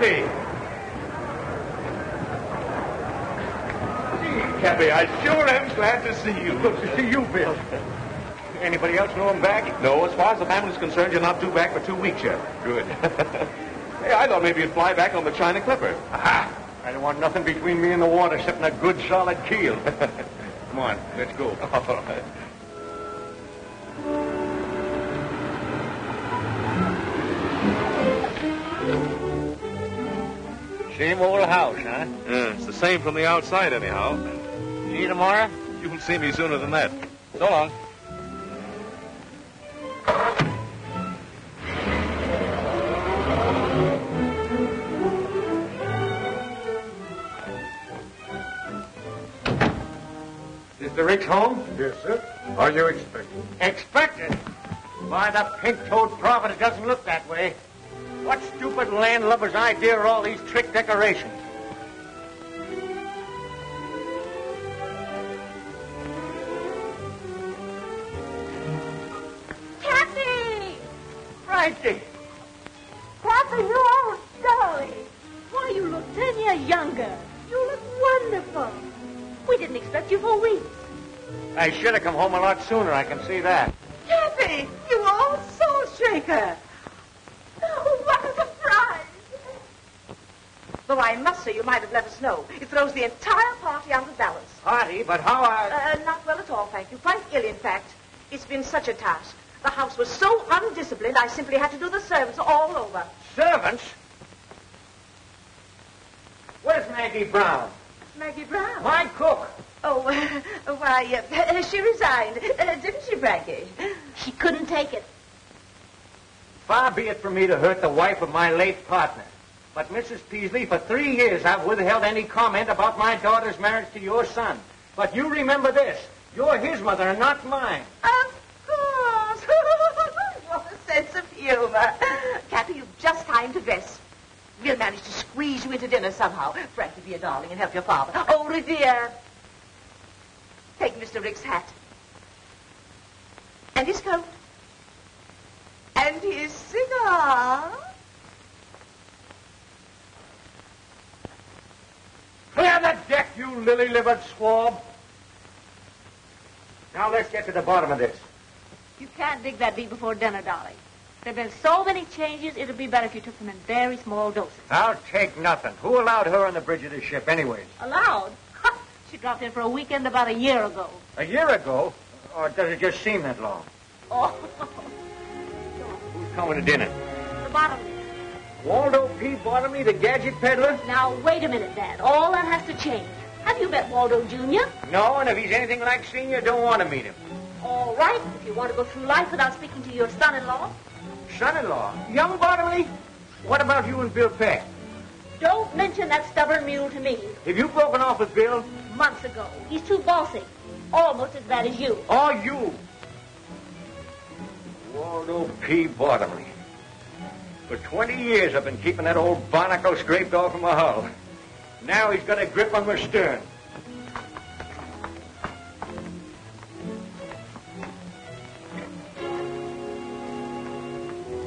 Cappy! Gee, Cappy, I sure am glad to see you. Good to see you, Bill. Anybody else know him back? No, as far as the family's concerned, you're not due back for 2 weeks yet. Good. Hey, I thought maybe you'd fly back on the China Clipper. Aha! I don't want nothing between me and the water except a good, solid keel. Come on, let's go. All right. Same old house, huh? Yeah, it's the same from the outside, anyhow. See you tomorrow? You'll see me sooner than that. So long. Mr. Ricks home? Yes, sir. Are you expecting? Expected? Why, the pink-toed prophet doesn't look that way. What stupid landlubber's idea are all these trick decorations? Kathy! Frankie! Kathy, you old dolly. Why, you look 10 years younger. You look wonderful. We didn't expect you for weeks. I should have come home a lot sooner, I can see that. Kathy, you old soul shaker. Oh, what a surprise. Though I must say you might have let us know. It throws the entire party out of balance. Party, but how Not well at all, thank you. Quite ill, in fact. It's been such a task. The house was so undisciplined, I simply had to do the servants all over. Servants? Where's Maggie Brown? Maggie Brown? My cook. Oh, why, she resigned. Didn't she, Frankie? She couldn't take it. Far be it from me to hurt the wife of my late partner. But, Mrs. Peasley, for 3 years I've withheld any comment about my daughter's marriage to your son. But you remember this. You're his mother and not mine. Of course. What a sense of humor. Kathy, you've just time to dress. We'll manage to squeeze you into dinner somehow. Frankie, be a darling and help your father. Oh, Revere. Take Mr. Rick's hat. And his coat. And his cigar. Clear the deck, you lily-livered swab. Now let's get to the bottom of this. You can't dig that deep before dinner, darling. There have been so many changes, it would be better if you took them in very small doses. I'll take nothing. Who allowed her on the bridge of the ship anyways? Allowed? She dropped in for a weekend about a year ago. A year ago? Or does it just seem that long? Oh, Who's coming to dinner? the bottom. Waldo P. Bottomley, the gadget peddler? Now, wait a minute, Dad. All that has to change. Have you met Waldo Jr.? No, and if he's anything like Senior, don't want to meet him. All right, if you want to go through life without speaking to your son-in-law. Son-in-law? Young Bottomley? What about you and Bill Peck? Don't mention that stubborn mule to me. Have you broken off with Bill? Months ago. He's too bossy. Almost as bad as you. Or you? Waldo P. Bottomley. For 20 years I've been keeping that old barnacle scraped off of my hull. Now he's got a grip on my stern.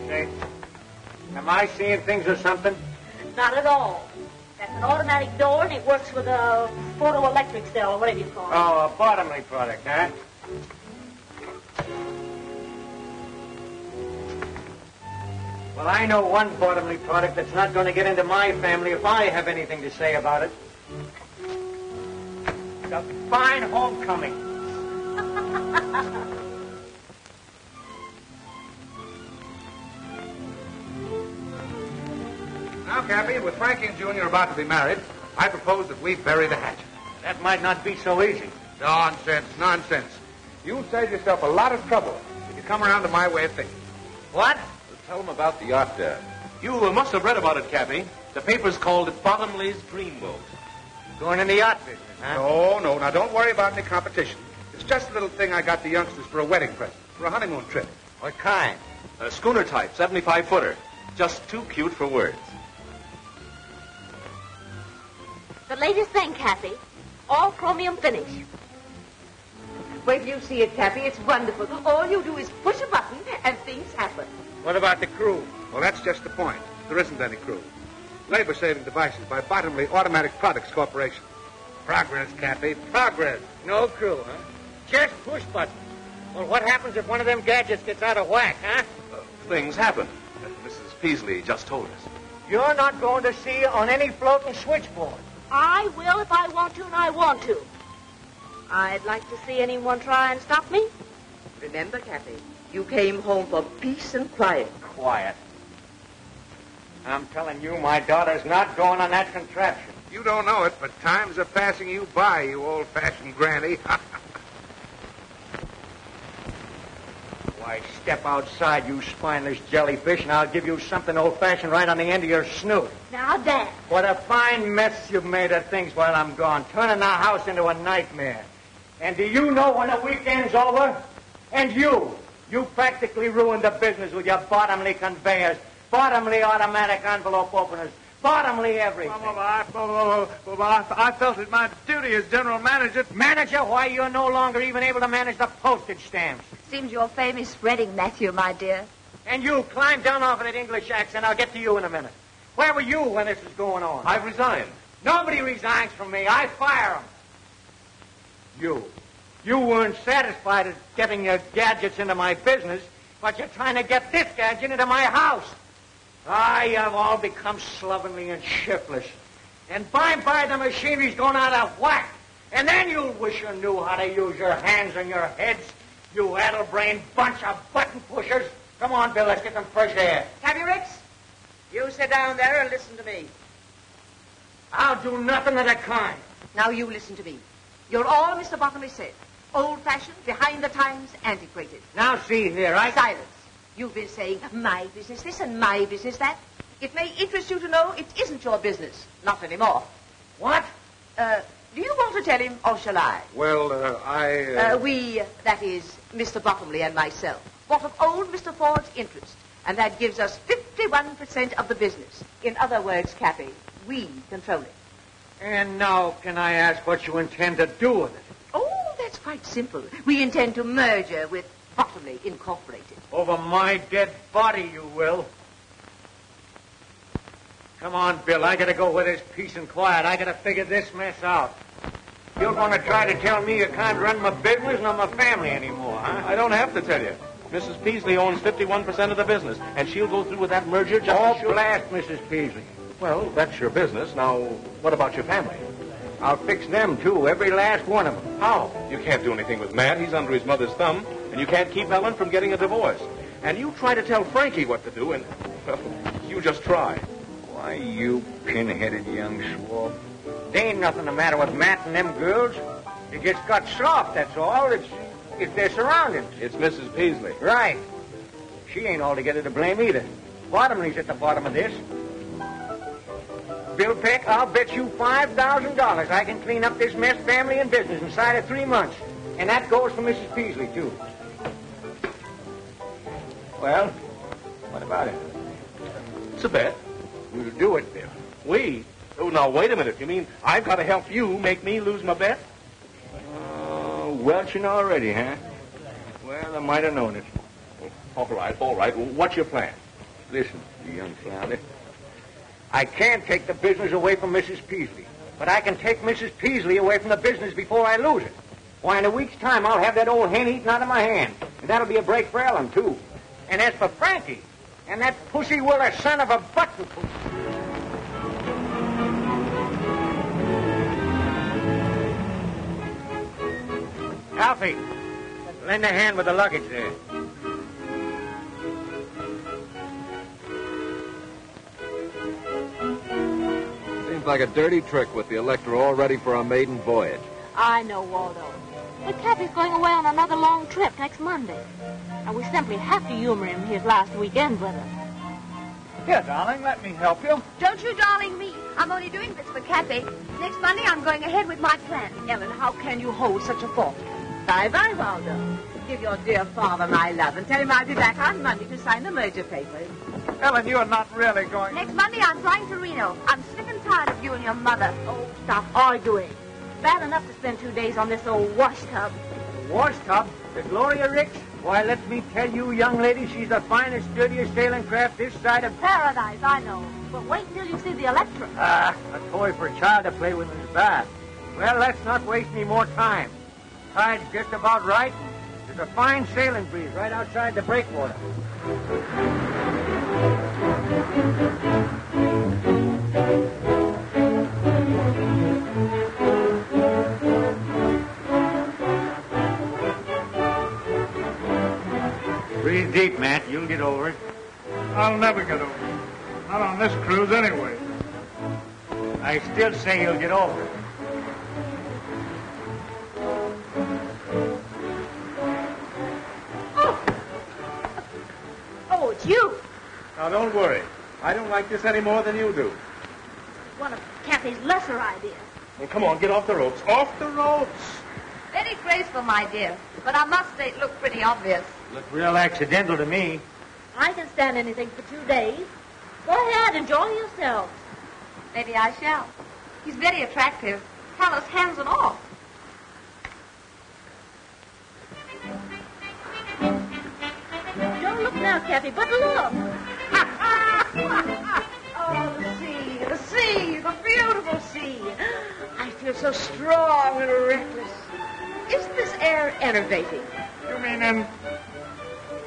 Say, am I seeing things or something? Not at all. That's an automatic door, and it works with a photoelectric cell, or whatever you call it. Oh, a Bottomley product, huh? Well, I know one Bottomley product that's not going to get into my family if I have anything to say about it. It's a fine homecoming. Now, Cappy, with Frankie and Junior about to be married, I propose that we bury the hatchet. That might not be so easy. Nonsense, nonsense. You'll save yourself a lot of trouble if you come around to my way of thinking. What? Tell them about the yacht, Dad. You must have read about it, Cappy. The papers called it Bottomley's Dreamboat. Going in the yacht business, huh? No. Now, don't worry about any competition. It's just a little thing I got the youngsters for a wedding present, for a honeymoon trip. What kind? A schooner type, 75-footer. Just too cute for words. The latest thing, Kathy. All chromium finish. Wait till you see it, Kathy. It's wonderful. All you do is push a button and things happen. What about the crew? Well, that's just the point. There isn't any crew. Labor-saving devices by Bottomley Automatic Products Corporation. Progress, Cappy, progress. No clue, huh? Just push buttons. Well, what happens if one of them gadgets gets out of whack, huh? Things happen. Mrs. Peasley just told us. You're not going to see on any floating switchboard. I will if I want to, and I want to. I'd like to see anyone try and stop me. Remember, Cappy, you came home for peace and quiet. Quiet. I'm telling you, my daughter's not going on that contraption. You don't know it, but times are passing you by, you old-fashioned granny. Why, step outside, you spineless jellyfish, and I'll give you something old-fashioned right on the end of your snoot. Now, Dad. What a fine mess you've made of things while I'm gone, turning the house into a nightmare. And do you know when the weekend's over? And you practically ruined the business with your Bottomley conveyors, Bottomley automatic envelope openers, Bottomley everything. I felt it my duty as general manager. Manager? Why, you're no longer even able to manage the postage stamps. Seems your fame is spreading, Matthew, my dear. And you, climb down off of that English accent. I'll get to you in a minute. Where were you when this was going on? I've resigned. Nobody resigns from me. I fire them. You weren't satisfied at getting your gadgets into my business, but you're trying to get this gadget into my house. You've all become slovenly and shiftless. And by and by the machinery's going out of whack. And then you'll wish you knew how to use your hands and your heads, you addle-brained bunch of button pushers. Come on, Bill, let's get some fresh air. Cappy Ricks, you sit down there and listen to me. I'll do nothing of the kind. Now you listen to me. You're all Mr. Bottomley said. Old-fashioned, behind the times, antiquated. Now see here, Silence. You've been saying, my business this and my business that. It may interest you to know it isn't your business. Not anymore. What? Do you want to tell him, or shall I? Well, We, that is, Mr. Bottomley and myself, bought of old Mr. Ford's interest, and that gives us 51% of the business. In other words, Cappy, we control it. And now can I ask what you intend to do with it? Oh, that's quite simple. We intend to merger with Bottomley Incorporated. Over my dead body, you will. Come on, Bill. I gotta go where there's peace and quiet. I gotta figure this mess out. You're gonna try to tell me you can't run my business nor my family anymore, huh? I don't have to tell you. Mrs. Peasley owns 51% of the business, and she'll go through with that merger just as sure. Blast Mrs. Peasley. Well, that's your business. Now, what about your family? I'll fix them, too, every last one of them. How? You can't do anything with Matt. He's under his mother's thumb. And you can't keep Ellen from getting a divorce. And you try to tell Frankie what to do, and, well, you just try. Why, you pin-headed young swab. There ain't nothing the matter with Matt and them girls. They just got soft, that's all. It's their surroundings. It's Mrs. Peasley. Right. She ain't altogether to blame either. Bottomley's at the bottom of this. Bill Peck, I'll bet you $5,000 I can clean up this mess, family and business, inside of 3 months. And that goes for Mrs. Peasley, too. Well, what about it? It's a bet. We'll do it, Bill. We? Oh, now, wait a minute. You mean I've got to help you make me lose my bet? Welching already, huh? Well, I might have known it. All right. What's your plan? Listen, you young flounder. I can't take the business away from Mrs. Peasley, but I can take Mrs. Peasley away from the business before I lose it. Why, in a week's time, I'll have that old hen eaten out of my hand. And that'll be a break for Ellen, too. And as for Frankie, and that pussy-willer son of a button push. Alfie, lend a hand with the luggage there. Seems like a dirty trick with the Electra all ready for our maiden voyage. I know, Waldo. But Cappy's going away on another long trip next Monday. And we simply have to humor him his last weekend with us. Here, darling, let me help you. Don't you darling me. I'm only doing this for Cappy. Next Monday, I'm going ahead with my plan. Ellen, how can you hold such a thought? Bye-bye, Waldo. Give your dear father my love and tell him I'll be back on Monday to sign the merger papers. Ellen, you're not really going... Next Monday, I'm flying to Reno. I'm sick and tired of you and your mother. Oh, stop arguing. Bad enough to spend 2 days on this old wash tub. Wash tub? The Gloria Ricks? Why, let me tell you, young lady, she's the finest, dirtiest sailing craft this side of... Paradise, I know. But wait till you see the Electra. Ah, a toy for a child to play with in his bath. Well, let's not waste any more time. Tide's just about right. There's a fine sailing breeze right outside the breakwater. Breathe deep, Matt. You'll get over it. I'll never get over it. Not on this cruise, anyway. I still say you'll get over it. Oh, it's you. Now, don't worry. I don't like this any more than you do. One of Kathy's lesser ideas. Well, come on, get off the ropes. Off the ropes! Very graceful, my dear. But I must say it looked pretty obvious. Looked real accidental to me. I can stand anything for 2 days. Go ahead, enjoy yourself. Maybe I shall. He's very attractive. Callous hands and all. Don't look now, Kathy, but look. Oh, the sea, the beautiful sea. I feel so strong and reckless. Isn't this air enervating? You mean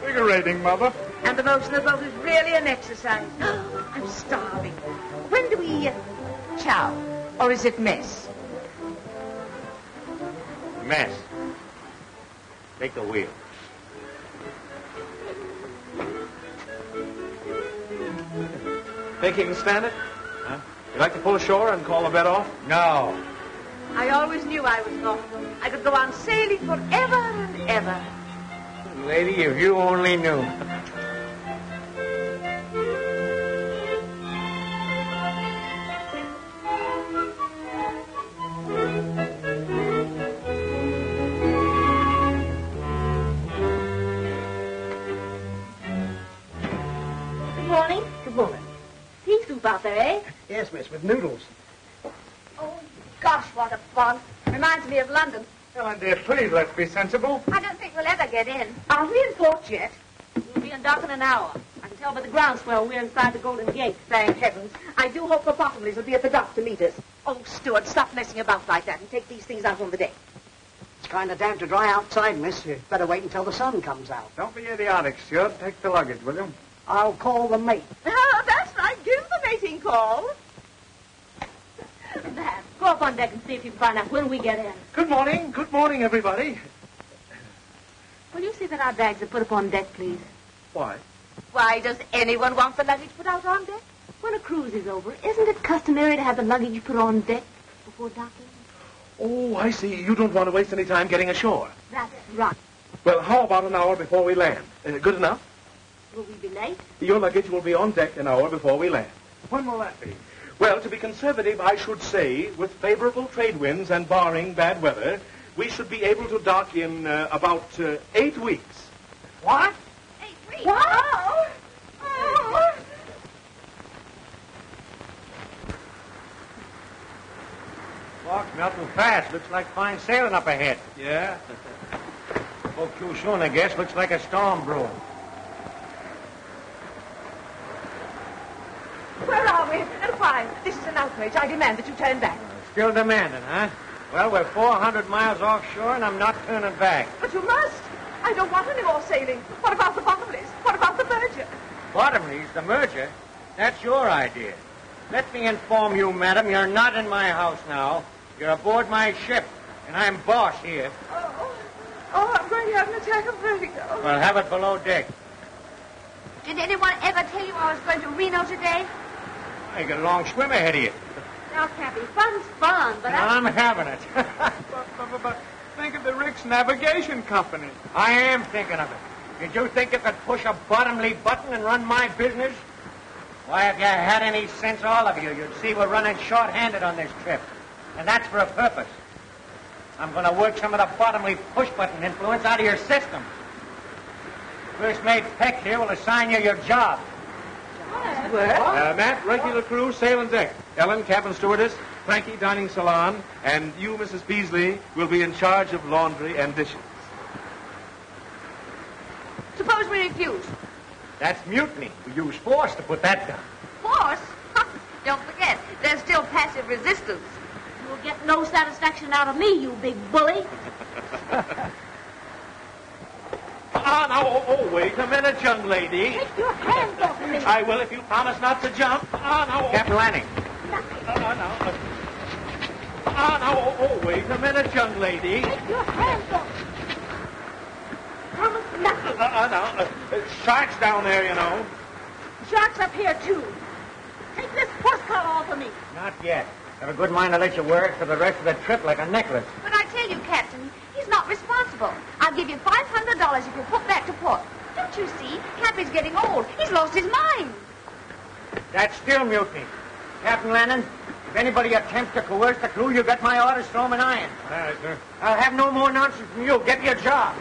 invigorating, Mother? And the motion of the boat is really an exercise. I'm starving. When do we chow? Or is it mess? Mess. Take the wheel. Think you can stand it? Huh? You like to pull ashore and call the bed off? No. I always knew I was going. I could go on sailing forever and ever. Lady, if you only knew. Good morning. Good morning. Pea soup out there, eh? Yes, miss, with noodles. Oh, gosh, what a fun. Reminds me of London. Ellen, dear, please, let's be sensible. I don't think we'll ever get in. Aren't we in port yet? We'll be in dock in an hour. I can tell by the groundswell we're inside the Golden Gate. Thank heavens. I do hope the Bottomleys will be at the dock to meet us. Oh, Stuart, stop messing about like that and take these things out on the deck. It's kind of damp to dry outside, miss. You better wait until the sun comes out. Don't be idiotic, Stuart. Take the luggage, will you? I'll call the mate. Oh, that's right. Give the mating call. Dad, go up on deck and see if you can find out when we get in. Good morning, everybody. Will you see that our bags are put up on deck, please? Why? Why does anyone want the luggage put out on deck? When a cruise is over, isn't it customary to have the luggage put on deck before docking? Oh, I see. You don't want to waste any time getting ashore. That's right. Well, how about an hour before we land? Good enough? Will we be late? Your luggage will be on deck an hour before we land. When will that be? Well, to be conservative, I should say, with favorable trade winds and barring bad weather, we should be able to dock in about 8 weeks. What? 8 weeks. Wow. Oh. Fog's melting fast. Looks like fine sailing up ahead. Yeah? Spoke too soon, I guess. Looks like a storm brewing. Where are we? And why? This is an outrage. I demand that you turn back. Still demanding, huh? Well, we're 400 miles offshore, and I'm not turning back. But you must. I don't want any more sailing. What about the Bottomleys? What about the merger? Bottomleys, the merger? That's your idea. Let me inform you, madam, you're not in my house now. You're aboard my ship, and I'm boss here. Oh, I'm going to have an attack of vertigo. Well, have it below deck. Did anyone ever tell you I was going to Reno today? You got a long swim ahead of you. Now, Kathy, fun's fun, but I'm having it. But think of the Rick's Navigation Company. I am thinking of it. Did you think you could push a Bottomley button and run my business? Why, if you had any sense, all of you, you'd see we're running short-handed on this trip. And that's for a purpose. I'm going to work some of the Bottomley push-button influence out of your system. First Mate Peck here will assign you your job. Matt, regular crew, sail and deck. Ellen, cabin stewardess. Frankie, dining salon. And you, Mrs. Peasley, will be in charge of laundry and dishes. refuse. That's mutiny. We use force to put that down. Force? Don't forget, there's still passive resistance. You'll get no satisfaction out of me, you big bully. Wait a minute, young lady. Take your hands off of me. I will if you promise not to jump. Captain Lanning. Wait a minute, young lady. Take your hands off. Promise nothing. Sharks down there, you know. Sharks up here, too. Take this horse collar off of me. Not yet. Have a good mind to let you wear it for the rest of the trip like a necklace. But I tell you, Captain, he's not responsible. I'll give you $500 if you put back to port. Don't you see? Cappy's getting old. He's lost his mind. That's still mutiny. Captain Lanning, if anybody attempts to coerce the crew, you get my orders, throw 'em in iron. All right, sir. I'll have no more nonsense from you. Get your job.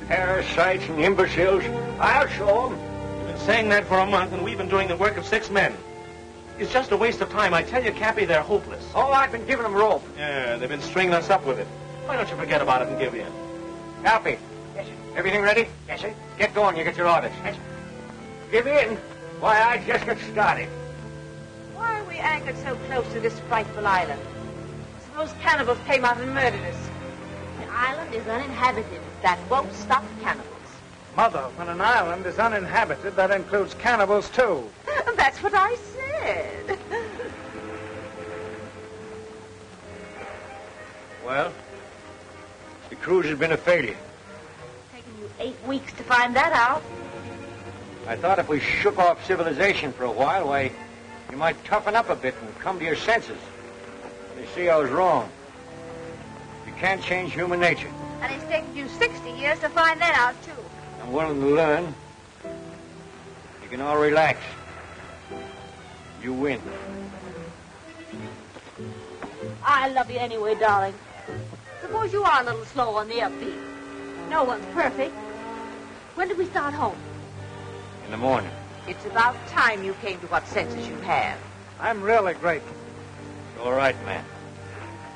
Parasites and imbeciles. I'll show 'em. You've been saying that for a month, and we've been doing the work of 6 men. It's just a waste of time. I tell you, Cappy, they're hopeless. Oh, I've been giving 'em rope. Yeah, they've been stringing us up with it. Why don't you forget about it and give in? Alfie. Yes, sir. Everything ready? Yes, sir. Get going. You get your orders. Yes, sir. Give in. Why, I just got started. Why are we anchored so close to this frightful island? Suppose cannibals came out and murdered us. The island is uninhabited. That won't stop cannibals. Mother, when an island is uninhabited, that includes cannibals, too. That's what I said. Well, the cruise has been a failure. Taken you 8 weeks to find that out. I thought if we shook off civilization for a while, why, you might toughen up a bit and come to your senses. You see, I was wrong. You can't change human nature. And it's taken you 60 years to find that out, too. I'm willing to learn. You can all relax. You win. I love you anyway, darling. Suppose you are a little slow on the upbeat. No one's perfect. When did we start home? In the morning. It's about time you came to what senses you have. I'm really grateful. It's all right, man.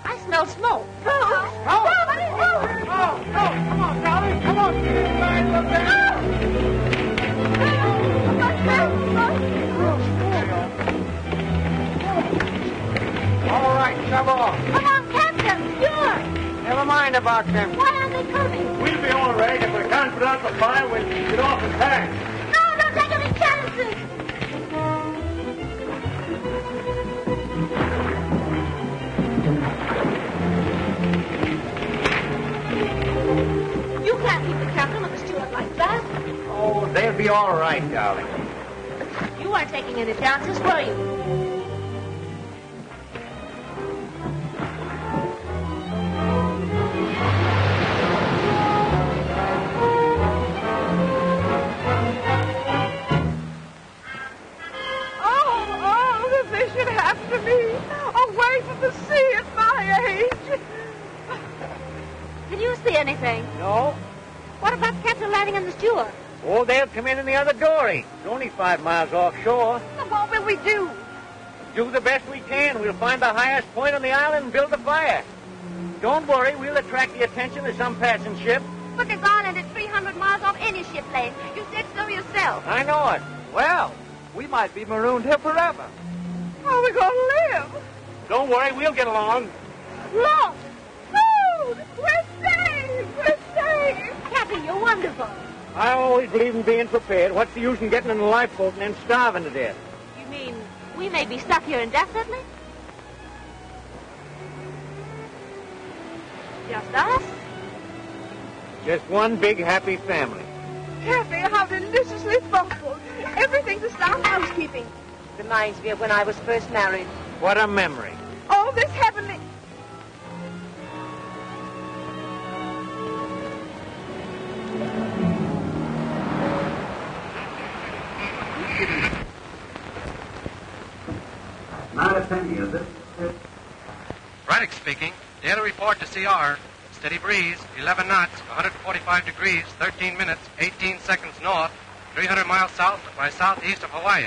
I smell smoke. Come on, darling. Come on. All right, shove off. Come on, Captain. Sure. Never mind about them. Why aren't they coming? We'll be all right. If we can't put out the fire, we'll get off and tack. No, don't take any chances. You can't keep the captain with the steward like that. Oh, they'll be all right, darling. You weren't taking any chances, were you? Oh, that they should have to be away from the sea at my age. Can you see anything? No? What about Captain Lanning and the steward? Oh, they'll come in the other dory. It's only 5 miles offshore. Well, what will we do? Do the best we can. We'll find the highest point on the island and build a fire. Don't worry, we'll attract the attention of some passing ship. But this island is 300 miles off any ship lane. You said so yourself. I know it. Well, we might be marooned here forever. How are we going to live? Don't worry, we'll get along. Look! Food! We're saved! We're saved! Kathy, you're wonderful. I always believe in being prepared. What's the use in getting in a lifeboat and then starving to death? You mean we may be stuck here indefinitely? Just us? Just one big happy family. Kathy, how deliciously thoughtful. Everything to start housekeeping. Reminds me of when I was first married. What a memory. Oh, this heavenly... Not a penny, is it? Braddock speaking. Data report to CR. Steady breeze, 11 knots, 145 degrees, 13 minutes, 18 seconds north, 300 miles south by southeast of Hawaii.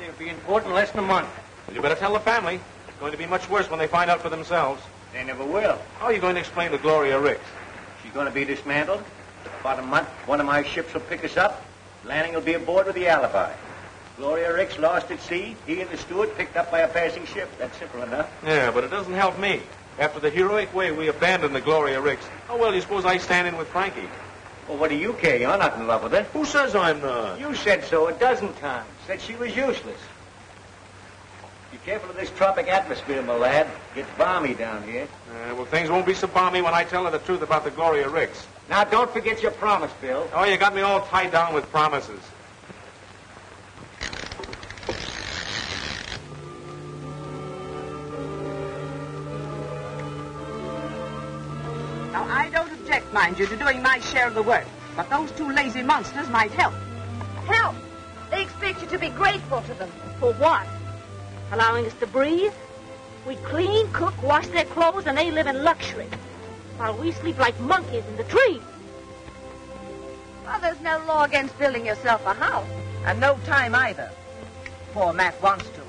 It'll be in port in less than a month. Well, you better tell the family. It's going to be much worse when they find out for themselves. They never will. How are you going to explain to Gloria Ricks? She's going to be dismantled. About a month, one of my ships will pick us up. Landing will be aboard with the alibi. Gloria Ricks lost at sea. He and the steward picked up by a passing ship. That's simple enough. Yeah, but it doesn't help me. After the heroic way we abandoned the Gloria Ricks, how well do you suppose I stand in with Frankie? Well, what do you care? You're not in love with her. Who says I'm not? You said so a dozen times. Said she was useless. Be careful of this tropic atmosphere, my lad. Gets balmy down here. Well, things won't be so balmy when I tell her the truth about the Gloria Ricks. Now, don't forget your promise, Bill. Oh, you got me all tied down with promises. Now, I don't object, mind you, to doing my share of the work. But those two lazy monsters might help. Help! They expect you to be grateful to them. For what? Allowing us to breathe? We clean, cook, wash their clothes, and they live in luxury. While we sleep like monkeys in the trees. Well, there's no law against building yourself a house. And no time either. Poor Matt wants to.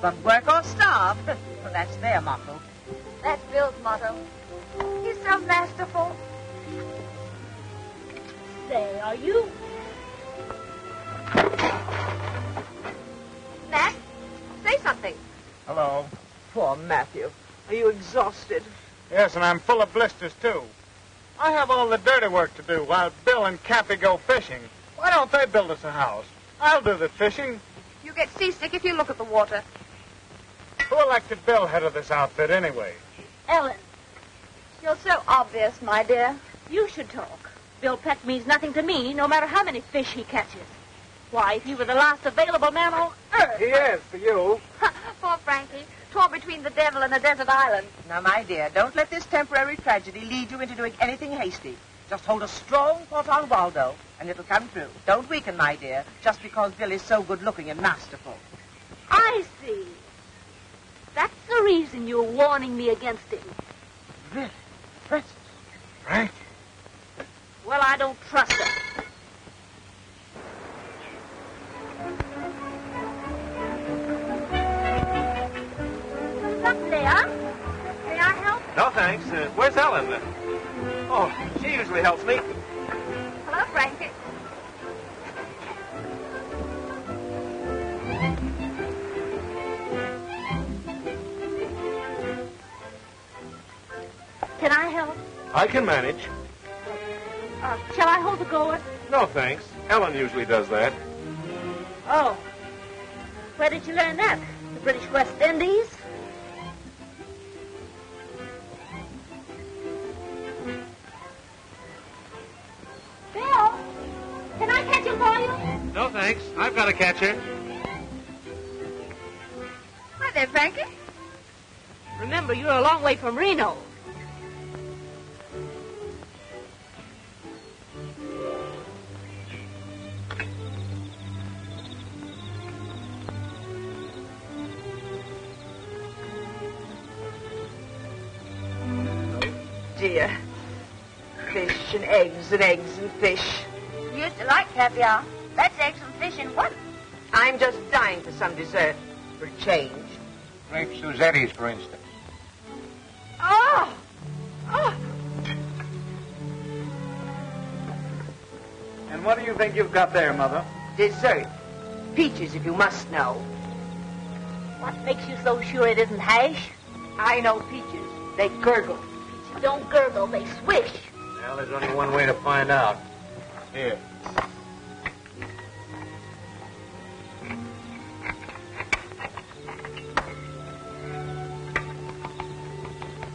But work or starve, well, that's their motto. That's Bill's motto. He's so masterful. Say, are you? Matt, say something. Hello. Poor Matthew. Are you exhausted? Yes, and I'm full of blisters, too. I have all the dirty work to do while Bill and Cappy go fishing. Why don't they build us a house? I'll do the fishing. You get seasick if you look at the water. Who elected Bill head of this outfit, anyway? Ellen, You're so obvious, my dear. you should talk. Bill Peck means nothing to me, no matter how many fish he catches. Why, if he were the last available man on earth... He is, for you. Poor Frankie, torn between the devil and a desert island. Now, my dear, don't let this temporary tragedy lead you into doing anything hasty. Just hold a strong thought on Waldo, and it'll come true. Don't weaken, my dear, just because Bill is so good-looking and masterful. I see. That's the reason you're warning me against him. Really? Princess? Frank? Well, I don't trust him. Look there. May I help? No, thanks. Where's Ellen? Oh, she usually helps me. Hello, Frankie. Can I help? I can manage. Shall I hold the gourd? No, thanks. Ellen usually does that. Oh. Where did you learn that? The British West Indies? Bill, can I catch him for you? No, thanks. I've got a catcher. Hi there, Frankie. Remember, you're a long way from Reno. Dear. Fish and eggs and eggs and fish. You used to like caviar. That's eggs and fish in one. I'm just dying for some dessert. For a change. Grape Suzetti's, for instance. Oh! Oh! And what do you think you've got there, Mother? Dessert. Peaches, if you must know. What makes you so sure it isn't hash? I know peaches. They gurgle. Peaches don't gurgle, they swish. Well, there's only one way to find out. Here.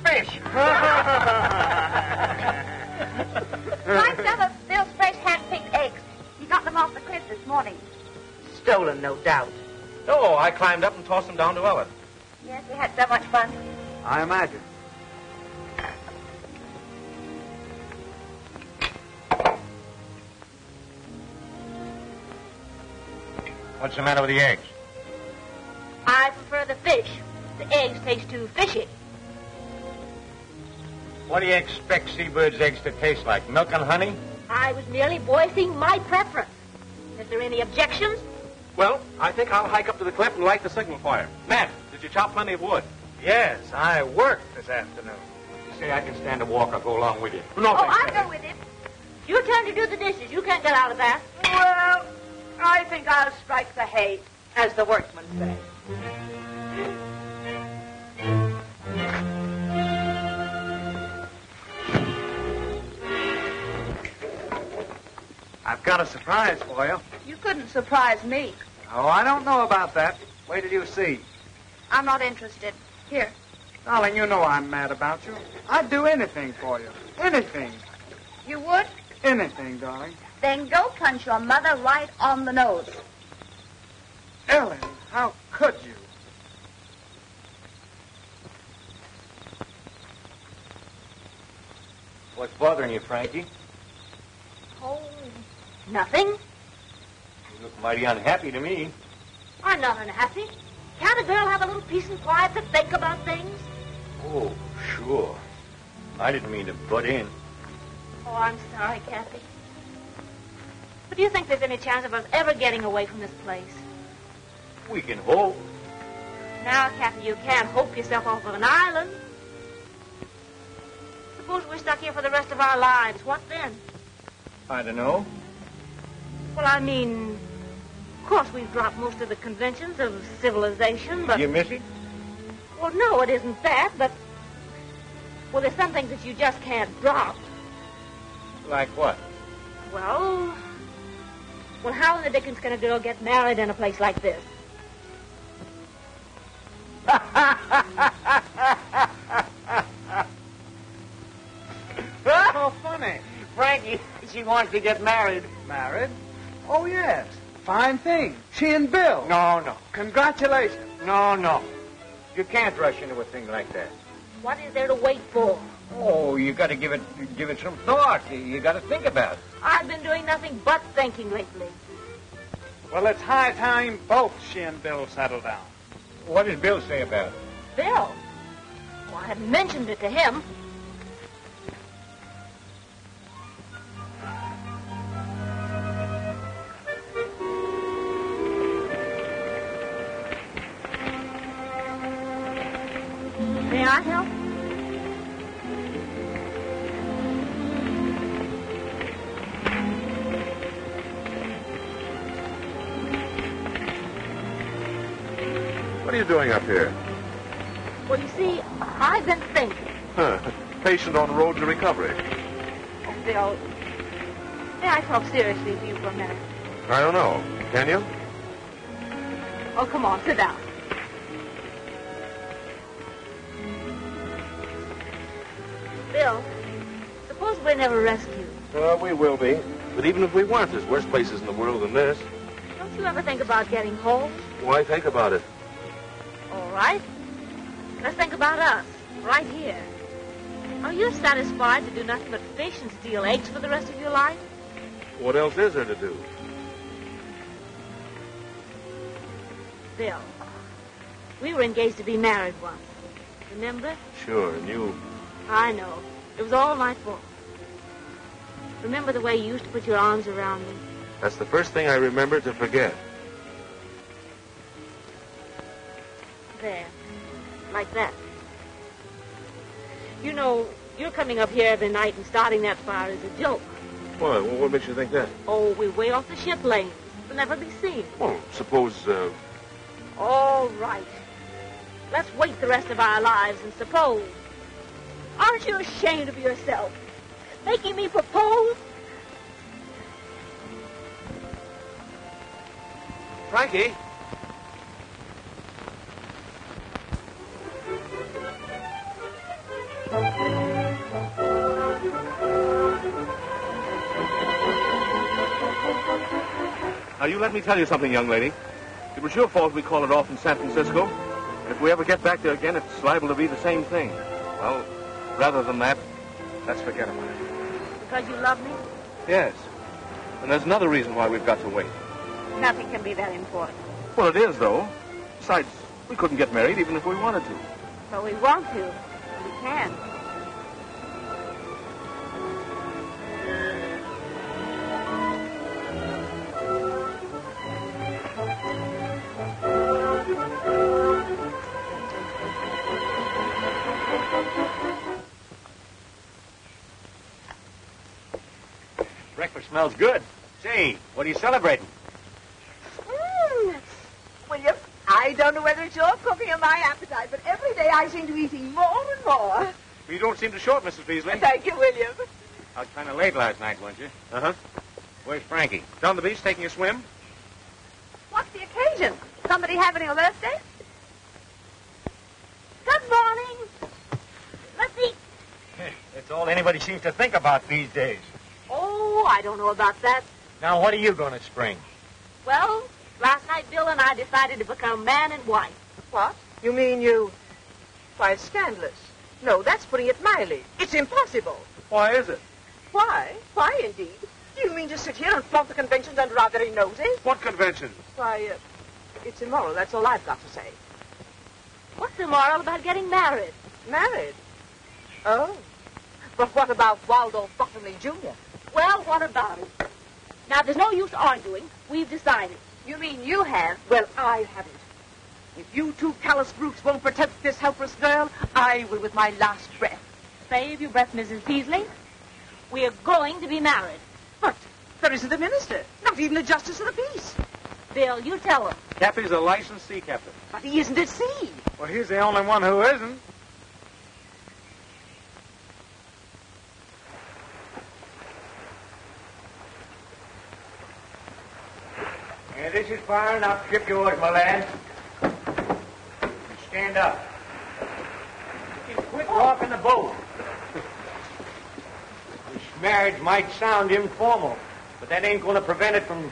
Fish. Find some of Bill's fresh hand-picked eggs. He got them off the cliff this morning. Stolen, no doubt. Oh, I climbed up and tossed them down to Ellen. Yes, we had so much fun. I imagine. What's the matter with the eggs? I prefer the fish. The eggs taste too fishy. What do you expect seabirds' eggs to taste like? Milk and honey? I was merely voicing my preference. Is there any objections? Well, I think I'll hike up to the cliff and light the signal fire. Matt, did you chop plenty of wood? Yes, I worked this afternoon. You say I can stand a walk. I'll go along with you. No, Oh, thanks, I'll go with him. Your turn to do the dishes. You can't get out of that. Well, I think I'll strike the hay, as the workmen say. I've got a surprise for you. You couldn't surprise me. Oh, I don't know about that. Wait till you see. I'm not interested. Here. Darling, you know I'm mad about you. I'd do anything for you. Anything. You would? Anything, darling. Then go punch your mother right on the nose. Ellen, how could you? What's bothering you, Frankie? Oh, nothing. You look mighty unhappy to me. I'm not unhappy. Can't a girl have a little peace and quiet to think about things? Oh, sure. I didn't mean to butt in. Oh, I'm sorry, Kathy. But do you think there's any chance of us ever getting away from this place? We can hope. Now, Kathy, you can't hope yourself off of an island. Suppose we're stuck here for the rest of our lives. What then? I don't know. Well, I mean, of course we've dropped most of the conventions of civilization, but... You miss it? Well, no, it isn't that, but... Well, there's some things that you just can't drop. Like what? Well, how in the dickens can a girl get married in a place like this? So funny. Frankie, she wants to get married. Married? Oh, yes. Fine thing. She and Bill. No. Congratulations. No. You can't rush into a thing like that. What is there to wait for? Oh, you got to give it some thought. You got to think about it. I've been doing nothing but thinking lately. Well, it's high time both she and Bill settle down. What does Bill say about it? Bill? Well, I haven't mentioned it to him. May I help? What are you doing up here? Well, you see, I've been thinking. Patient on the road to recovery. Oh, Bill, may I talk seriously with you for a minute? I don't know. Can you? Oh, come on, sit down. Bill, suppose we're never rescued. We will be. But even if we weren't, there's worse places in the world than this. Don't you ever think about getting home? Why think about it? All right. Let's think about us, right here. Are you satisfied to do nothing but fish and steal eggs for the rest of your life? What else is there to do? Bill, we were engaged to be married once. Remember? Sure, and you... I know. It was all my fault. Remember the way you used to put your arms around me? That's the first thing I remember to forget. There. Like that. You know, you're coming up here every night and starting that fire is a joke. Why? What makes you think that? Oh, we're way off the ship lane. We'll never be seen. Well, suppose, All right. Let's wait the rest of our lives and suppose. Aren't you ashamed of yourself? Making me propose? Frankie? Now, you let me tell you something, young lady. It was your fault we called it off in San Francisco. If we ever get back there again, it's liable to be the same thing. Well, rather than that, let's forget about it. Because you love me? Yes. And there's another reason why we've got to wait. Nothing can be that important. Well, it is, though. Besides, we couldn't get married even if we wanted to. But we want to. We can. Breakfast smells good. Say, what are you celebrating? William, I don't know whether it's your cooking or my appetite, but every day I seem to be eating more and more. You don't seem to short, Mrs. Beasley. Thank you, William. I was kind of late last night, weren't you? Uh-huh. Where's Frankie? Down the beach taking a swim? What's the occasion? Somebody having a birthday? Good morning. Let's eat. That's all anybody seems to think about these days. Oh, I don't know about that. Now, what are you going to spring? Well, last night Bill and I decided to become man and wife. What? You mean you... Why, it's scandalous. No, that's putting it mildly. It's impossible. Why is it? Why? Why, indeed? Do you mean to sit here and flaunt the conventions under our very noses? What conventions? Why, it's immoral. That's all I've got to say. What's immoral about getting married? Married? Oh. But what about Waldo Bottomley, Jr.? Well, what about it? Now, there's no use arguing. We've decided. You mean you have? Well, I haven't. If you two callous brutes won't protect this helpless girl, I will with my last breath. Save your breath, Mrs. Peasley. We are going to be married. But there isn't a minister, not even a justice of the peace. Bill, you tell him. Cappy's a licensed sea captain. But he isn't at sea. Well, he's the only one who isn't. Yeah, this is fire enough. Ship yours, my lad. Stand up. Quit walking the boat. This marriage might sound informal, but that ain't going to prevent it from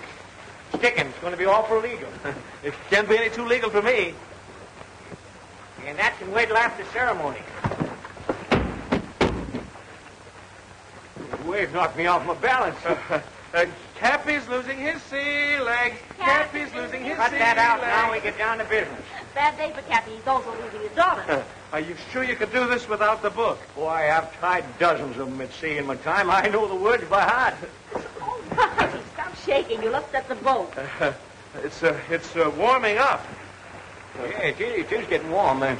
sticking. It's going to be awful legal. It can't be any too legal for me. And that can wait till after ceremony. The wave knocked me off my balance. Cappy's losing his sea legs. Cappy's losing his sea legs. Cut that out now. We get down to business. Bad day for Cappy. He's also losing his daughter. Are you sure you could do this without the book? Boy, I've tried dozens of them at sea in my time. I know the words by heart. Oh, Rocky, stop shaking. You'll upset the boat. It's warming up. Yeah, it is getting warm, man.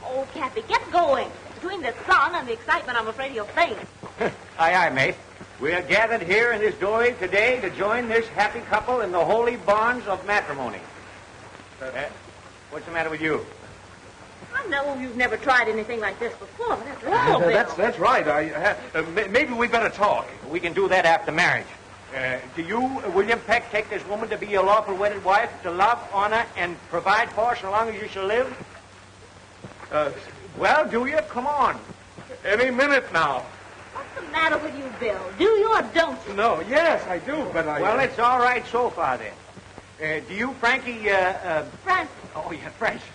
Oh, Cappy, get going. Between the sun and the excitement, I'm afraid you'll faint. Aye, aye, mate. We are gathered here in this doorway today to join this happy couple in the holy bonds of matrimony. What's the matter with you? I know you've never tried anything like this before, but after all, Bill. That's right. Maybe we better talk. We can do that after marriage. Do you, William Peck, take this woman to be your lawful wedded wife, to love, honor, and provide for so long as you shall live? Well, do you? Come on. Any minute now. What's the matter with you, Bill? Do you or don't you? No, yes, I do, but I... Well, it's all right so far, then. Do you, Frankie, Francis. Oh, yeah, Francis.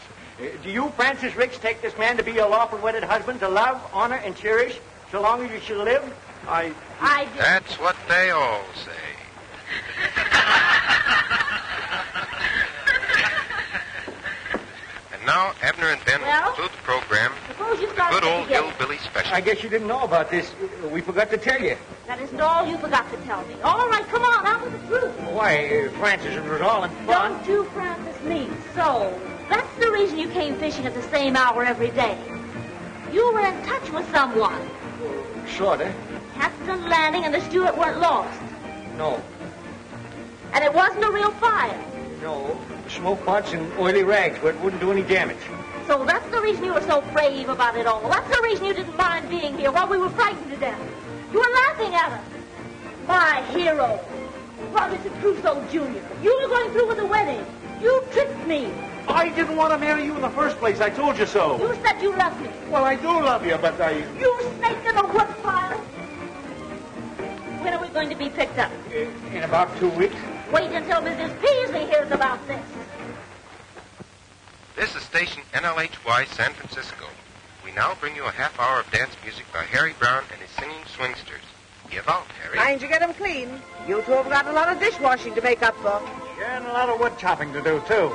Do you, Francis Ricks, take this man to be your lawful wedded husband, to love, honor, and cherish so long as you shall live? I do. That's what they all say. And now, Abner and Ben will conclude the program. Suppose you start Good old together. hillbilly special. I guess you didn't know about this. We forgot to tell you. That isn't all you forgot to tell me. All right, come on, out with the truth. Why, Francis, it was all in fun. Don't you, Francis, me. So, that's the reason you came fishing at the same hour every day. You were in touch with someone. Sorta. Captain Lanning and the steward weren't lost. No. And it wasn't a real fire. No. Smoke pots and oily rags where it wouldn't do any damage. that so? That's the reason you were so brave about it all. That's the reason you didn't mind being here while we were frightened to death. You were laughing at us. My hero, Robinson Crusoe Jr. You were going through with the wedding. You tricked me. I didn't want to marry you in the first place. I told you so. You said you loved me. Well, I do love you, but I... You snake in the woodpile. When are we going to be picked up? In about 2 weeks. Wait until Mrs. Peasley hears about this. This is station NLHY San Francisco. We now bring you a half hour of dance music by Harry Brown and his singing swingsters. Give out, Harry. Mind you get them clean. You two have got a lot of dishwashing to make up for. Yeah, and a lot of wood chopping to do, too.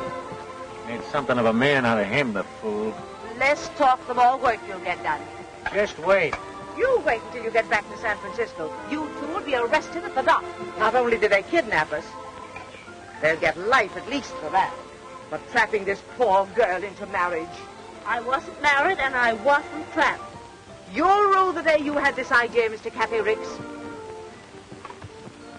Made something of a man out of him, the fool. Less talk, the more work you'll get done. Just wait. You wait until you get back to San Francisco. You two will be arrested at the dock. Not only did they kidnap us, they'll get life at least for that. But trapping this poor girl into marriage. I wasn't married and I wasn't trapped. You'll rue the day you had this idea, Mr. Cappy Ricks.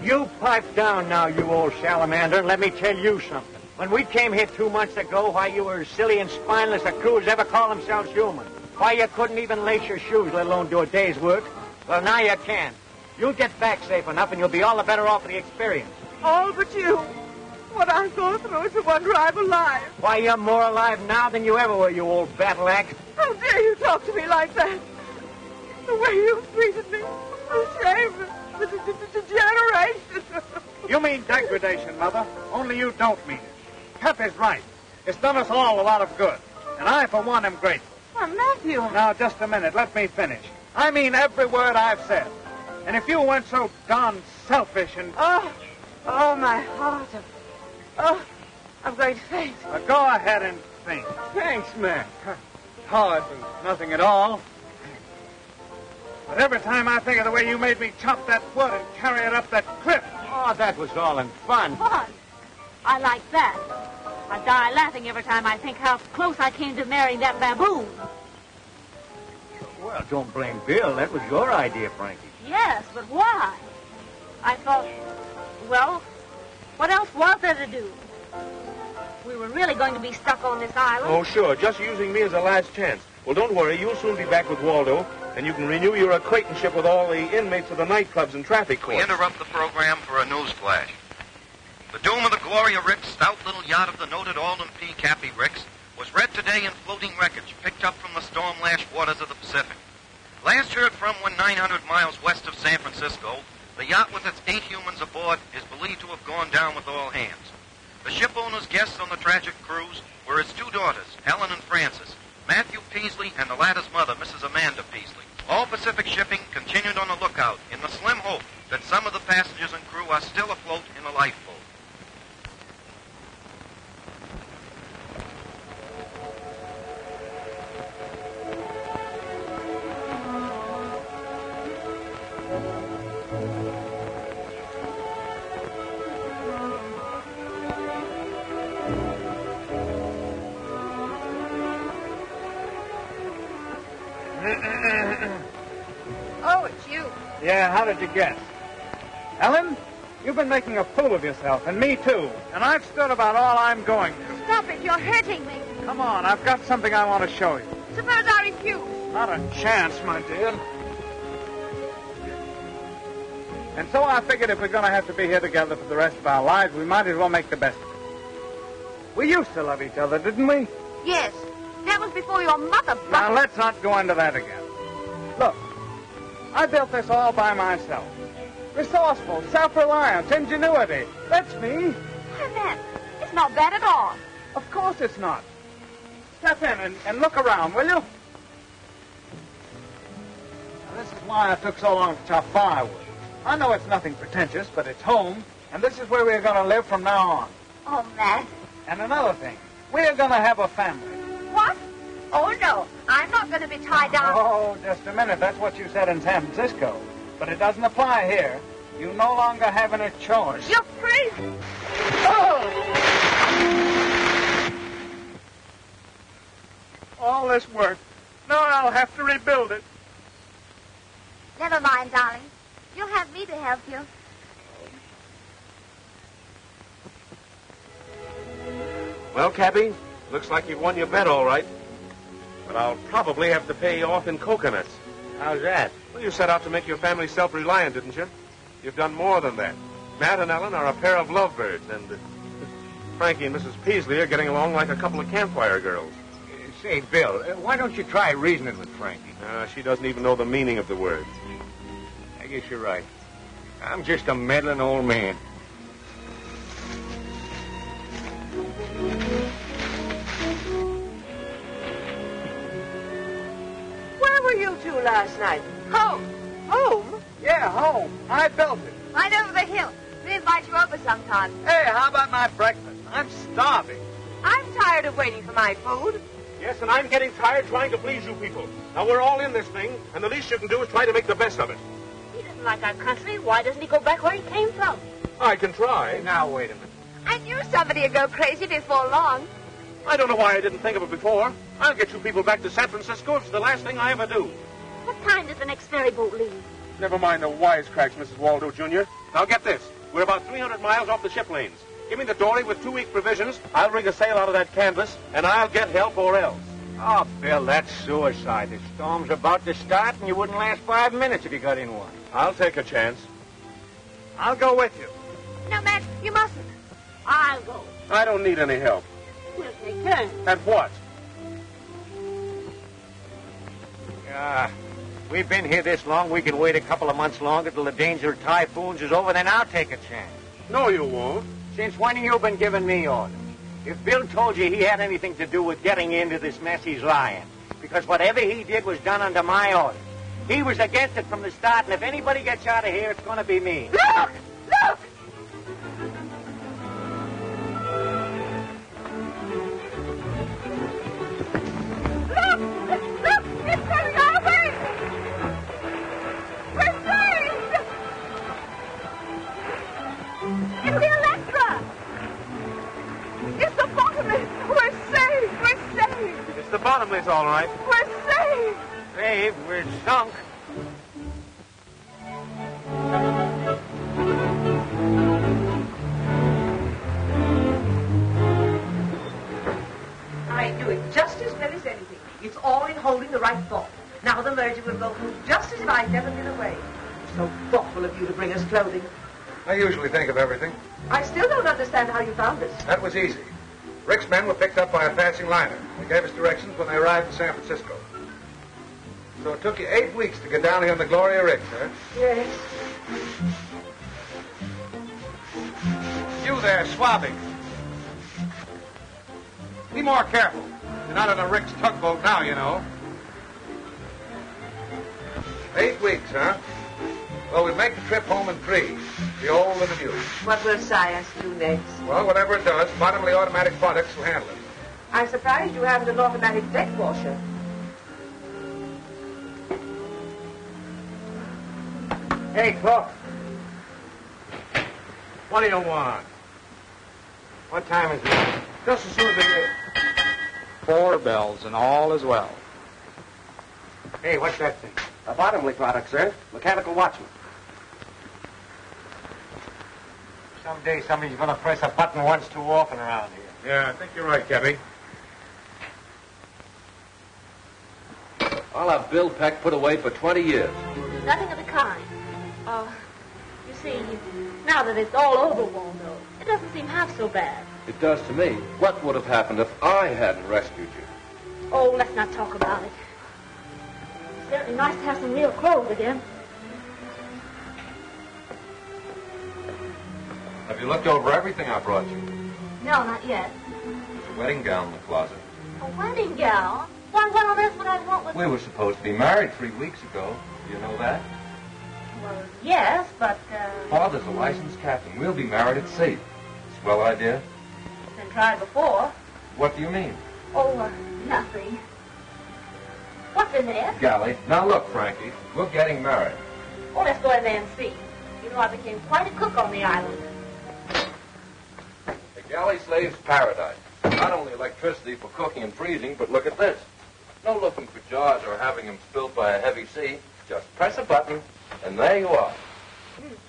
You pipe down now, you old salamander, and let me tell you something. When we came here 2 months ago, why, you were as silly and spineless a crew as ever call themselves human. Why, you couldn't even lace your shoes, let alone do a day's work. Well, now you can. You'll get back safe enough, and you'll be all the better off for the experience. All but you. What I'll go through is the wonder I'm alive. Why, you're more alive now than you ever were, you old battle axe. How dare you talk to me like that? The way you treated me. The shame. The degeneration. You mean degradation, Mother. Only you don't mean it. Pep is right. It's done us all a lot of good. And I, for one, am grateful. Oh, Matthew. Now, just a minute. Let me finish. I mean every word I've said. And if you weren't so darn selfish and... Oh, my heart. Oh, I'm going to faint. Go ahead and faint. Thanks, man. Hard was nothing at all. But every time I think of the way you made me chop that wood and carry it up that cliff... Oh, that was all in fun. Fun? I like that. I die laughing every time I think how close I came to marrying that baboon. Well, don't blame Bill. That was your idea, Frankie. Yes, but why? I thought, well, what else was there to do? We were really going to be stuck on this island. Oh, sure. Just using me as a last chance. Well, don't worry. You'll soon be back with Waldo, and you can renew your acquaintanceship with all the inmates of the nightclubs and traffic courts. We interrupt the program for a news flash. The doom of the Gloria Ricks, stout little yacht of the noted Alden P. Cappy Ricks, was read today in floating wreckage picked up from the storm-lashed waters of the Pacific. Last heard from when 900 miles west of San Francisco, the yacht with its 8 humans aboard is believed to have gone down with all hands. The ship owner's guests on the tragic cruise were his 2 daughters, Helen and Frances, Matthew Peasley, and the latter's mother, Mrs. Amanda Peasley. All Pacific shipping continued on the lookout in the slim hope that some of the passengers and crew are still afloat in a lifeboat. Oh, it's you. Yeah, how did you guess? Helen, you've been making a fool of yourself, and me too. And I've stood about all I'm going to. Stop it. You're hurting me. Come on, I've got something I want to show you. Suppose I refuse. Not a chance, my dear. And so I figured if we're going to have to be here together for the rest of our lives, we might as well make the best of it. We used to love each other, didn't we? Yes. That was before your mother... Now, let's not go into that again. Look, I built this all by myself. Resourceful, self-reliance, ingenuity. That's me. That, it's not bad at all. Of course it's not. Step in and look around, will you? Now, this is why I took so long to chop firewood. I know it's nothing pretentious, but it's home, and this is where we're going to live from now on. Oh, Matt. And another thing, we're going to have a family. What? Oh, no. I'm not going to be tied down. Oh, just a minute. That's what you said in San Francisco. But it doesn't apply here. You no longer have any choice. You're crazy. Oh! All this work. Now I'll have to rebuild it. Never mind, darling. You'll have me to help you. Well, Cappy, looks like you've won your bet all right. But I'll probably have to pay you off in coconuts. How's that? Well, you set out to make your family self-reliant, didn't you? You've done more than that. Matt and Ellen are a pair of lovebirds, and Frankie and Mrs. Peasley are getting along like a couple of campfire girls. Say, Bill, why don't you try reasoning with Frankie? She doesn't even know the meaning of the words. I guess you're right. I'm just a meddling old man. Where were you two last night? Home. Home? Yeah, home. I built it. Right over the hill. We invite you over sometime. Hey, how about my breakfast? I'm starving. I'm tired of waiting for my food. Yes, and I'm getting tired trying to please you people. Now, we're all in this thing, and the least you can do is try to make the best of it. He doesn't like our country. Why doesn't he go back where he came from? I can try. Now, wait a minute. I knew somebody would go crazy before long. I don't know why I didn't think of it before. I'll get you people back to San Francisco. It's the last thing I ever do. What time does the next ferry boat leave? Never mind the wisecracks, Mrs. Waldo, Jr. Now, get this. We're about 300 miles off the ship lanes. Give me the dory with 2 weeks' provisions. I'll rig a sail out of that canvas, and I'll get help or else. Oh, Bill, that's suicide. The storm's about to start, and you wouldn't last 5 minutes if you got in one. I'll take a chance. I'll go with you. No, Matt, you mustn't. I'll go. I don't need any help. We'll take turns. At what? We've been here this long. We can wait a couple of months longer till the danger of typhoons is over, then I'll take a chance. No, you won't. Since when have you been giving me orders? If Bill told you he had anything to do with getting into this mess, he's lying. Because whatever he did was done under my orders. He was against it from the start, and if anybody gets out of here, it's going to be me. Look! Look! Look! It's coming our way! We're saved! It's the Electra! It's the Bottomless! We're saved! We're saved! It's the Bottomless, all right. We're saved! Saved? We're sunk. I knew it just as well as anything. It's all in holding the right thought. Now the merger will go through just as if I'd never been away. So thoughtful of you to bring us clothing. I usually think of everything. I still don't understand how you found us. That was easy. Rick's men were picked up by a passing liner. They gave us directions when they arrived in San Francisco. So it took you 8 weeks to get down here on the Gloria Ricks, huh? Yes. You there, swabbing. Be more careful. You're not on a Rick's tugboat now, you know. 8 weeks, huh? Well, we'll make the trip home in 3. The old and the new. What will Science do next? Well, whatever it does, Bottomley Automatic Products will handle it. I'm surprised you haven't an automatic deck washer. Hey, Cook. What do you want? What time is it? Just as soon as they... 4 bells, and all is well. Hey, what's that thing? A Bottomley product, sir. Mechanical watchman. Someday somebody's going to press a button once too often around here. Yeah, I think you're right, Cabby. I'll have Bill Peck put away for 20 years. Nothing of the kind. You see, now that it's all over, Waldo, it doesn't seem half so bad. It does to me. What would have happened if I hadn't rescued you? Oh, let's not talk about it. It's certainly nice to have some real clothes again. Have you looked over everything I brought you? No, not yet. There's a wedding gown in the closet. A wedding gown? Why, well, that's what I want with... We were supposed to be married 3 weeks ago. Do you know that? Well, yes, but, Father's a licensed captain. We'll be married at sea. Swell idea? Been tried before. What do you mean? Oh, nothing. What's in there? Galley. Now look, Frankie, we're getting married. Oh, let's go in there and see. You know, I became quite a cook on the island. A galley slave's paradise. Not only electricity for cooking and freezing, but look at this. No looking for jars or having them spilled by a heavy sea. Just press a button, and there you are.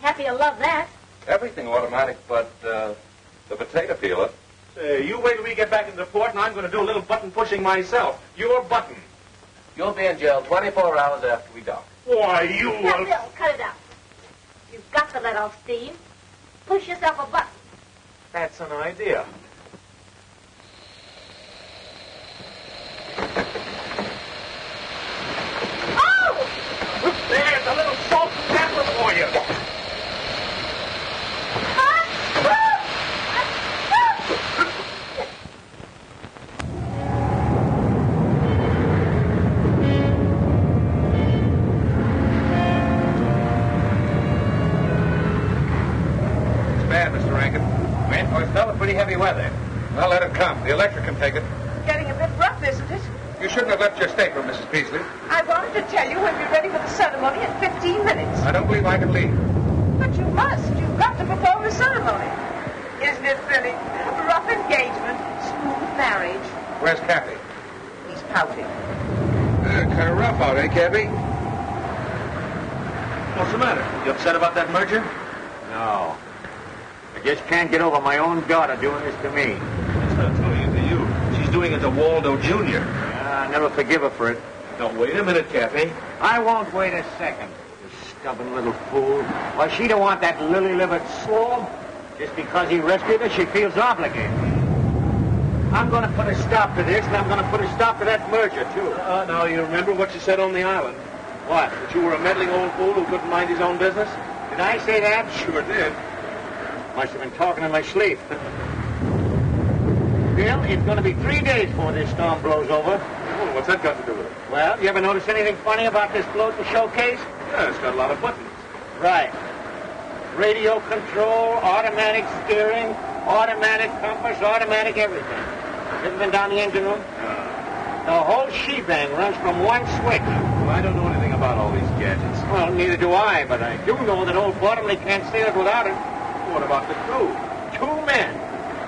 Happy to love that. Everything automatic but the potato peeler. Say, you wait till we get back into port, and I'm going to do a little button pushing myself. Your button. You'll be in jail 24 hours after we dock. Why, you... Now, Bill, cut it out. You've got to let off steam. Push yourself a button. That's an idea. Oh! There's a little salt and pepper for you. It's bad, Mr. Rankin. Oh, it's still a pretty heavy weather. Well, let it come. The electric can take it. Getting a bit rough, isn't it? You shouldn't have left your stateroom, Mrs. Peasley. I wanted to tell you when we're ready for the ceremony in 15 minutes. I don't believe I can leave. But you must. You've got to perform the ceremony. Isn't it thrilling? Rough engagement, smooth marriage. Where's Cappy? He's pouting. Kind of rough out, eh, Cappy? What's the matter? You upset about that merger? No. I just can't get over my own daughter doing this to me. She's not doing it to you. She's doing it to Waldo Jr. I never forgive her for it. Now, wait a minute, Cappy. I won't wait a second. You stubborn little fool. Why, she don't want that lily-livered slob. Just because he rescued her, she feels obligated. I'm going to put a stop to this, and I'm going to put a stop to that merger, too. Now, you remember what you said on the island? What? That you were a meddling old fool who couldn't mind his own business? Did I say that? Sure did. Must have been talking in my sleep. Bill, it's going to be 3 days before this storm blows over. Oh, what's that got to do with it? Well, you ever notice anything funny about this float and showcase? Yeah, it's got a lot of buttons. Right. Radio control, automatic steering, automatic compass, automatic everything. Ever been down the engine room? The whole shebang runs from one switch. Well, I don't know anything about all these gadgets. Well, neither do I, but I do know that old Bottomley can't sail it without it. What about the crew? 2 men.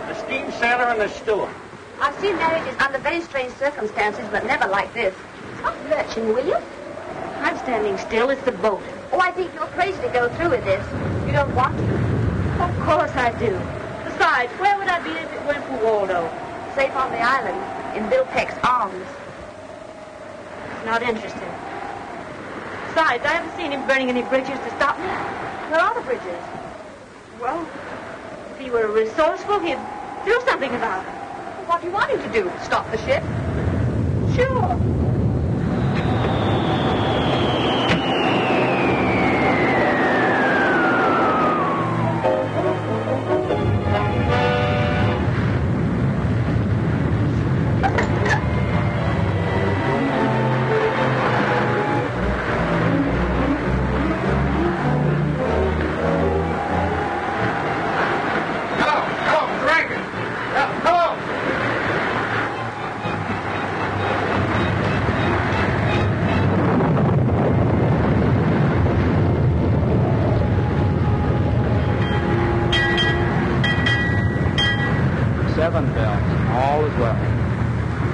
The steam sailor and the steward. I've seen marriages under very strange circumstances, but never like this. Stop lurching, will you? I'm standing still. It's the boat. Oh, I think you're crazy to go through with this. You don't want to. Of course I do. Besides, where would I be if it weren't for Waldo? Safe on the island, in Bill Peck's arms. It's not interesting. Besides, I haven't seen him burning any bridges to stop me. Where are the bridges? Well, if he were resourceful, he'd do something about it. What do you want him to do? Stop the ship? Sure.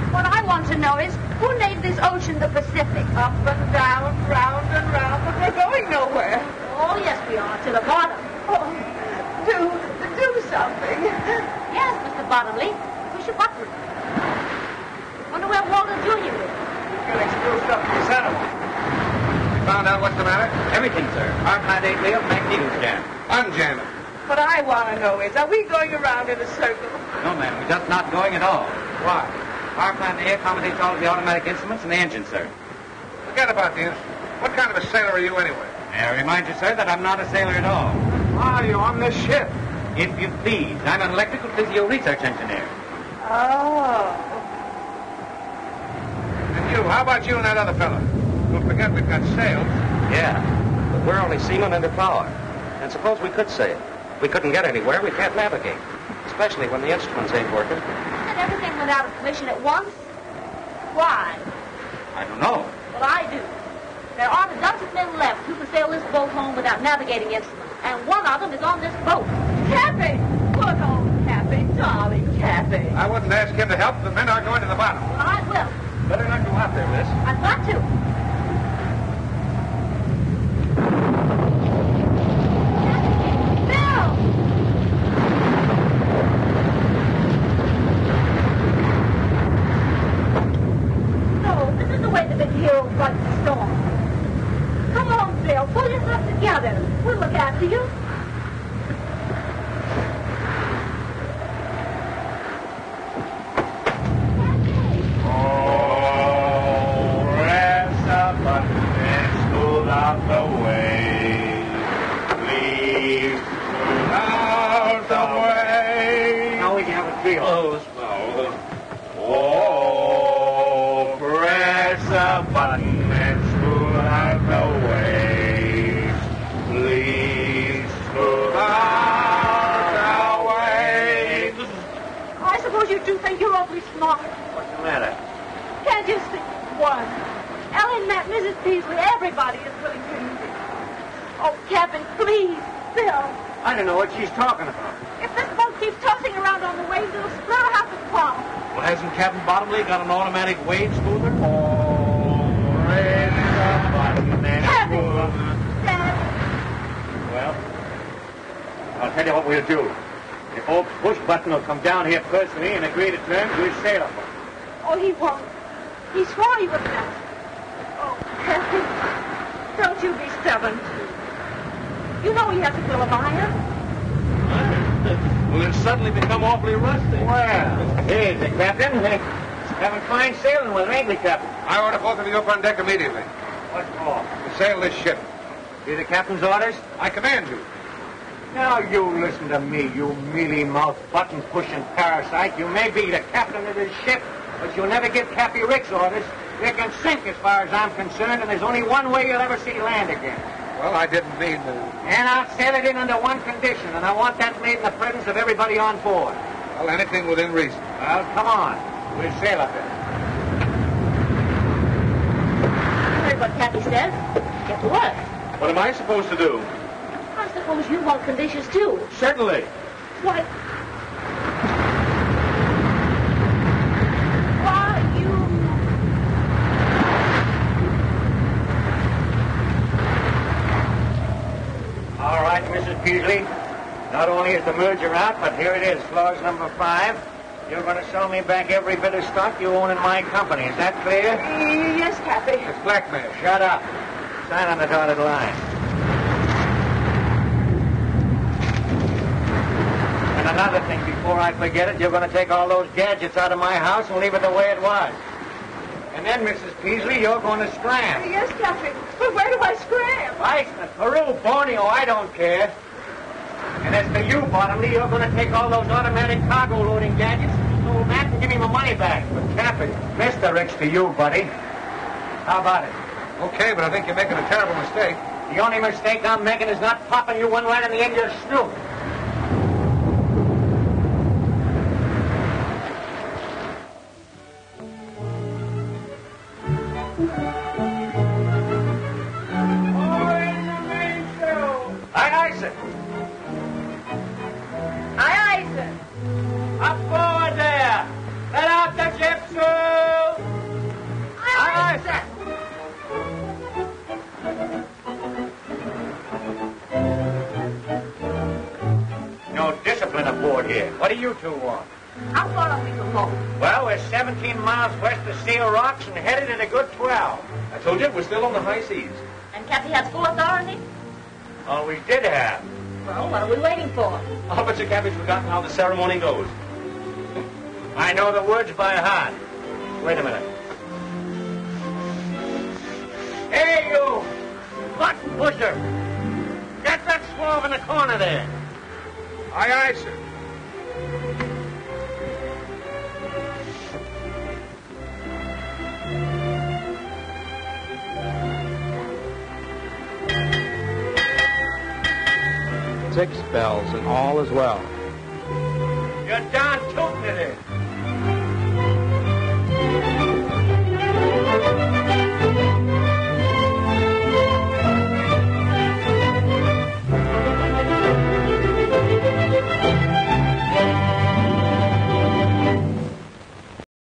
What I want to know is, who named this ocean the Pacific? Up and down, round and round, but we're going nowhere. Oh, yes, we are. To the bottom. Oh, do something. Yes, Mr. Bottomley. Push a button. Wonder where Waldo Jr. is. Getting screwed up in the center. You found out what's the matter? Everything, sir. Our plant ain't nailed, magnetos jam. Unjam it. What I want to know is, are we going around in a circle? No, ma'am. We're just not going at all. Why? Our plant A accommodates all of the automatic instruments and the engine, sir. Forget about the instrument. What kind of a sailor are you anyway? May I remind you, sir, that I'm not a sailor at all. Why are you on this ship? If you please, I'm an electrical physio research engineer. Oh. And you, how about you and that other fella? Don't forget we've got sails. Yeah, but we're only seamen under power. And suppose we could sail. We couldn't get anywhere, we can't navigate. Especially when the instruments ain't working. And everything went out of commission at once? Why? I don't know. Well, I do. There aren't a dozen men left who can sail this boat home without navigating instruments. And one of them is on this boat. Cappy! Good old Cappy, darling Cappy. I wouldn't ask him to help. The men are going to the bottom. Well, I will. Better not go out there, miss. I've got to. after you. Out the way, please move out the way. Now we can have a feel. Oh, press a button and smooth out the way. Please smooth out the way. I suppose you do think you're awfully smart. What's the matter? Can't you see? What? Ellen met Mrs. Peasley. Everybody is really crazy. Oh, Captain, please, Bill. I don't know what she's talking about. If this boat keeps tossing around on the waves, it'll split or have to pop. Well, hasn't Captain Bottomley got an automatic wave smoother? Captain! Dad! Well, I'll tell you what we'll do. If old Push Button will come down here personally and agree to terms, we'll sail up. Oh, he won't. He swore he would not. Oh, Captain, don't you be stubborn. You know he has to fill a fire. Well, it's suddenly become awfully rusty. Well, here's the Captain. Having fine sailing with him, ain't we, Captain? I order both of you up on deck immediately. What for? To sail this ship. See the Captain's orders? I command you. Now you listen to me, you mealy-mouthed, button-pushing parasite. You may be the captain of this ship, but you'll never give Cappy Rick's orders. You can sink as far as I'm concerned, and there's only one way you'll ever see land again. Well, I didn't mean to... And I'll sail it in under one condition, and I want that made in the presence of everybody on board. Well, anything within reason. Well, come on. We'll sail up there. You heard what Cappy said. Get to work. What am I supposed to do? I suppose you want conditions, too. Certainly. Why, you... All right, Mrs. Peasley. Not only is the merger out, but here it is, clause number 5. You're going to sell me back every bit of stock you own in my company. Is that clear? Yes, Cappy. It's blackmail. Shut up. Sign on the dotted line. And another thing, before I forget it, you're going to take all those gadgets out of my house and leave it the way it was. And then, Mrs. Peasley, you're going to scram. Yes, Cappy. But where do I scram? Iceland, Peru, Borneo, I don't care. And as for you, Bottomley, you're going to take all those automatic cargo loading gadgets, sold that, and give me my money back. But Cappy, Mr. Ricks to you, buddy. How about it? Okay, but I think you're making a terrible mistake. The only mistake I'm making is not popping you one right in the end of your snoot. Aye, aye, sir. Aye, aye, sir. Up forward there. Let out the ship, sir. Aye, aye, sir. No discipline aboard here. What do you two want? How far are we from home? Well, we're 17 miles west of Seal Rocks and headed at a good 12. I told you, we're still on the high seas. And Cappy has full authority? Oh, we did have. Well, what are we waiting for? I'll bet you Cappy's forgotten how the ceremony goes. I know the words by heart. Wait a minute. Hey, you! Button pusher! Get that swab in the corner there. Aye, aye, sir. Six bells and all is well. You're down